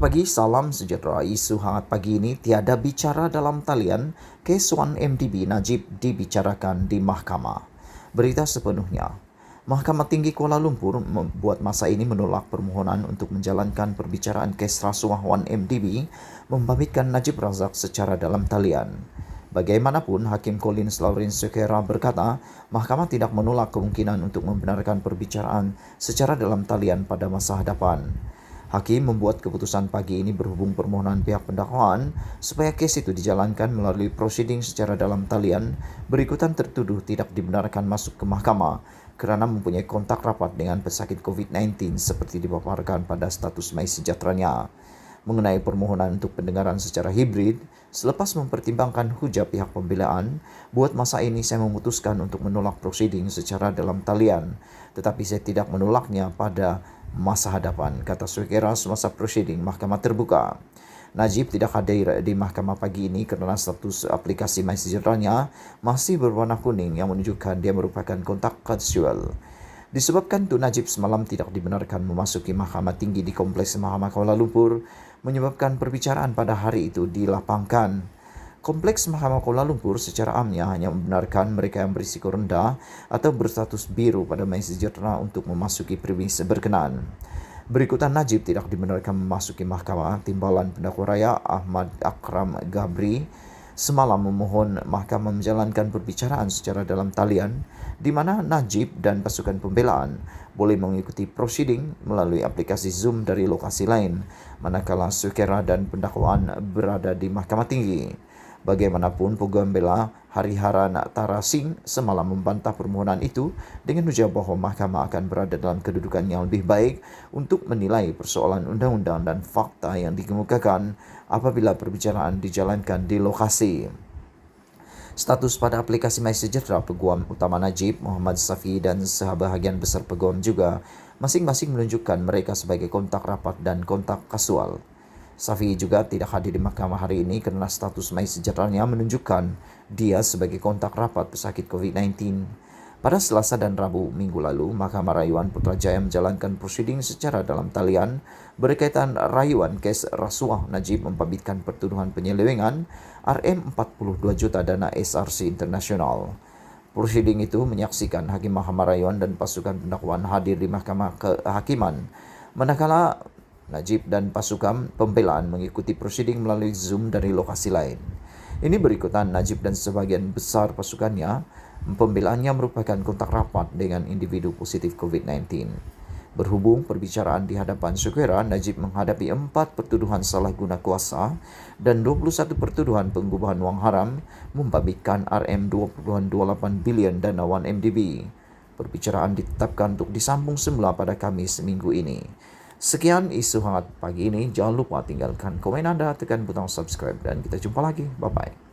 Selamat pagi, salam sejahtera. Isu hangat pagi ini tiada bicara dalam talian, kes 1MDB Najib dibicarakan di mahkamah. Berita sepenuhnya. Mahkamah Tinggi Kuala Lumpur membuat masa ini menolak permohonan untuk menjalankan perbicaraan kes rasuah 1MDB membabitkan Najib Razak secara dalam talian. Bagaimanapun, Hakim Collins Lawrence Sukera berkata, mahkamah tidak menolak kemungkinan untuk membenarkan perbicaraan secara dalam talian pada masa hadapan. Hakim membuat keputusan pagi ini berhubung permohonan pihak pendakwaan supaya kes itu dijalankan melalui prosiding secara dalam talian berikutan tertuduh tidak dibenarkan masuk ke mahkamah kerana mempunyai kontak rapat dengan pesakit COVID-19 seperti dipaparkan pada status MySejahteranya. Mengenai permohonan untuk pendengaran secara hibrid, selepas mempertimbangkan hujah pihak pembelaan, buat masa ini saya memutuskan untuk menolak prosiding secara dalam talian, tetapi saya tidak menolaknya pada masa hadapan, kata Sukera semasa prosiding mahkamah terbuka. Najib tidak hadir di mahkamah pagi ini kerana status aplikasi MySejahteranya masih berwarna kuning yang menunjukkan dia merupakan kontak kasual. Disebabkan Tun Najib semalam tidak dibenarkan memasuki Mahkamah Tinggi di Kompleks Mahkamah Kuala Lumpur, menyebabkan perbicaraan pada hari itu dilapangkan. Kompleks Mahkamah Kuala Lumpur secara amnya hanya membenarkan mereka yang berisiko rendah atau berstatus biru pada MySejahtera untuk memasuki premis berkenaan. Berikutan Najib tidak dibenarkan memasuki mahkamah. Timbalan Pendakwa Raya Ahmad Akram Gabri semalam memohon mahkamah menjalankan perbicaraan secara dalam talian di mana Najib dan pasukan pembelaan boleh mengikuti prosiding melalui aplikasi Zoom dari lokasi lain manakala Sukera dan pendakwaan berada di Mahkamah Tinggi. Bagaimanapun, Peguam Bela Hariharan Tarasing semalam membantah permohonan itu dengan hujah bahawa mahkamah akan berada dalam kedudukan yang lebih baik untuk menilai persoalan undang-undang dan fakta yang dikemukakan apabila perbicaraan dijalankan di lokasi. Status pada aplikasi MySejahtera Peguam Utama Najib, Muhammad Safi dan sebahagian besar peguam juga masing-masing menunjukkan mereka sebagai kontak rapat dan kontak kasual. Safi juga tidak hadir di mahkamah hari ini kerana status MySejahteranya menunjukkan dia sebagai kontak rapat pesakit COVID-19. Pada Selasa dan Rabu minggu lalu, Mahkamah Rayuan Putrajaya menjalankan prosiding secara dalam talian berkaitan rayuan kes rasuah Najib membabitkan pertuduhan penyelewengan RM42 juta dana SRC Internasional. Prosiding itu menyaksikan Hakim Mahkamah Rayuan dan pasukan pendakwaan hadir di Mahkamah Kehakiman, manakala Najib dan pasukan pembelaan mengikuti prosiding melalui Zoom dari lokasi lain. Ini berikutan Najib dan sebagian besar pasukannya, pembelaannya merupakan kontak rapat dengan individu positif COVID-19. Berhubung perbicaraan di hadapan Sukera, Najib menghadapi 4 pertuduhan salah guna kuasa dan 21 pertuduhan pengubahan wang haram membabitkan RM2.28 bilion dana 1MDB. Perbicaraan ditetapkan untuk disambung semula pada Khamis minggu ini. Sekian isu hangat pagi ini. Jangan lupa tinggalkan komen anda, tekan butang subscribe dan kita jumpa lagi. Bye-bye.